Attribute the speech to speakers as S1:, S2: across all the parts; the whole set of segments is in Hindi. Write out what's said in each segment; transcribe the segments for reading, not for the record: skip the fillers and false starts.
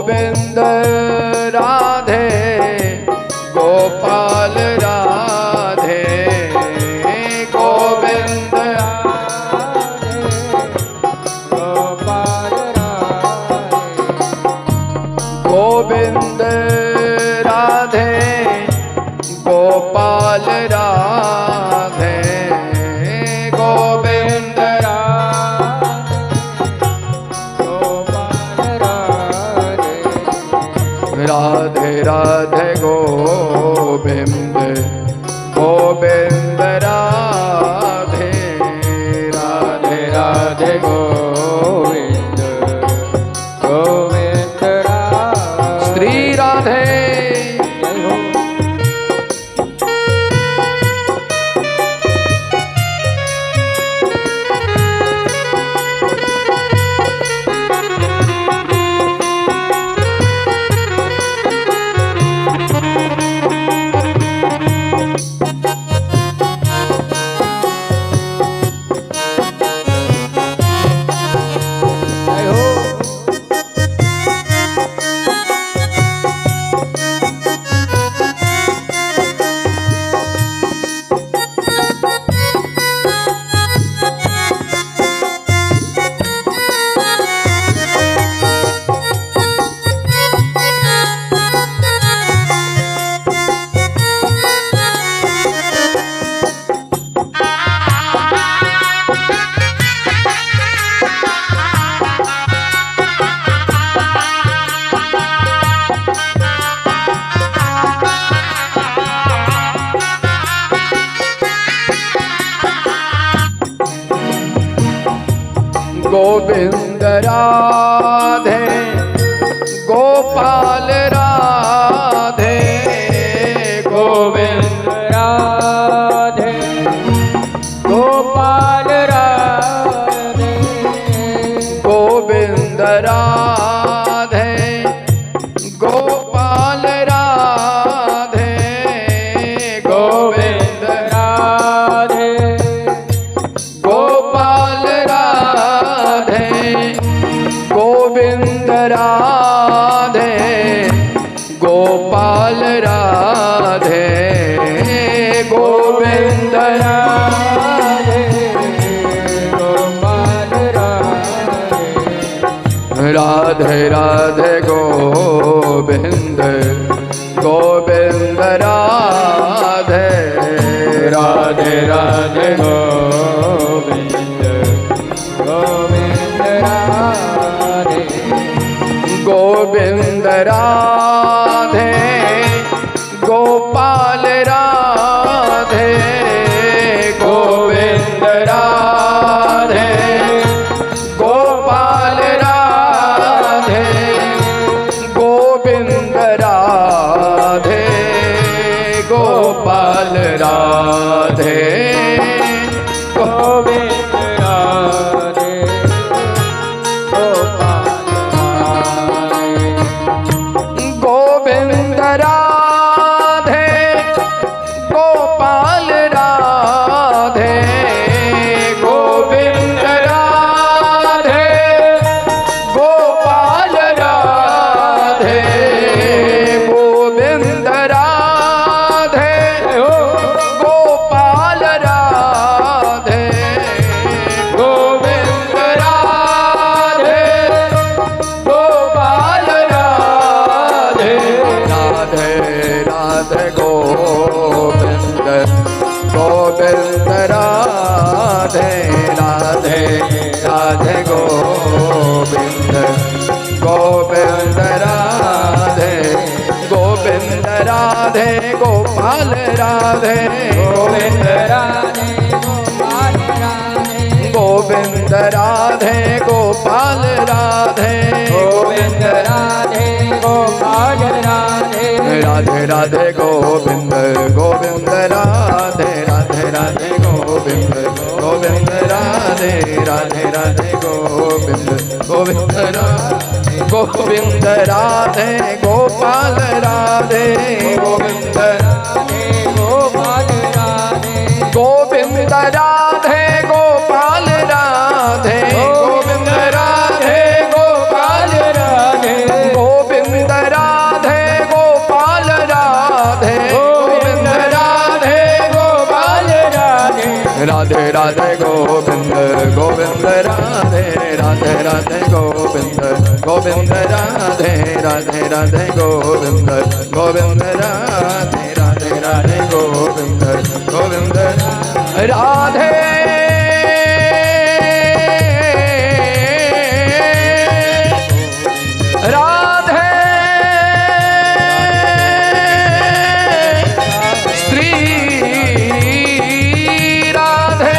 S1: गोविंद राधे गोपाल राधे गोविंद
S2: गोपाल
S1: गोविंद राधे गोपाल राधे गोविंद राधे राधे गोविंद गोविंद राधे राधे राधे
S2: गोविंद गोविंद
S1: श्री राधे गोविंद राधे गोपाल राधे गोविंद
S2: राधे गोपाल राधे
S1: गोविंद राधे गोपाल राधे गोविंद
S2: राधे
S1: गोपाल राधे गोविंद राधे गोपाल राधे गोविंद
S2: राधे गोपाल
S1: राधे राधे गोविंद गोविंद राधे राधे राधे
S2: गोविंद गोविंद राधे
S1: गोविंद राधे गोपाल राधे गोविंद राधे गोपाल राधे गोविंद राधे गोपाल राधे
S2: गोविंद राधे
S1: गोविंद राधे गोपाल राधे गोविंद राधे गोपाल राधे गोविंद राधे गोपाल राधे गोविंद राधे गोपाल राधे राधे राधे गोविंद गोविंद राधे राधे राधे गोविंद गोविंद राधे गोविंद राधे गोपाल राधे
S2: गोविंद राधे गोपाल राधे
S1: गोविंद राधे गोपाल राधे
S2: गोविंद राधे गोपाल राधे
S1: राधे राधे गोविंद गोविंद राधे राधे राधे गोविंद गोविंद राधे राधे राधे गोविंद गोविंद राधे गोविंद राधे गोपाल राधे गोविंद
S2: राधे गोपाल राधे
S1: गोविंद राधे गोपाल राधे गोविंद राधे गोपाल राधे गोविंद राधे गोविंद गोविंद राधे राधे राधे गोविंद गोविंद राधे राधे राधे गोविंद गोविंद राधे राधे राधे गोविंद गोविंद राधे राधे श्री राधे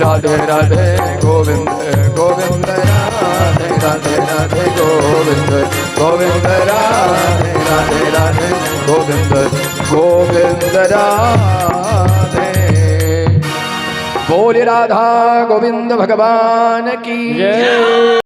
S1: राधे राधे गोविंद गोविंद राधे राधे राधे गोविंद गोविंद राधे राधे राधे गोविंद गोविंद राधे। बोल राधा गोविंद भगवान की जय।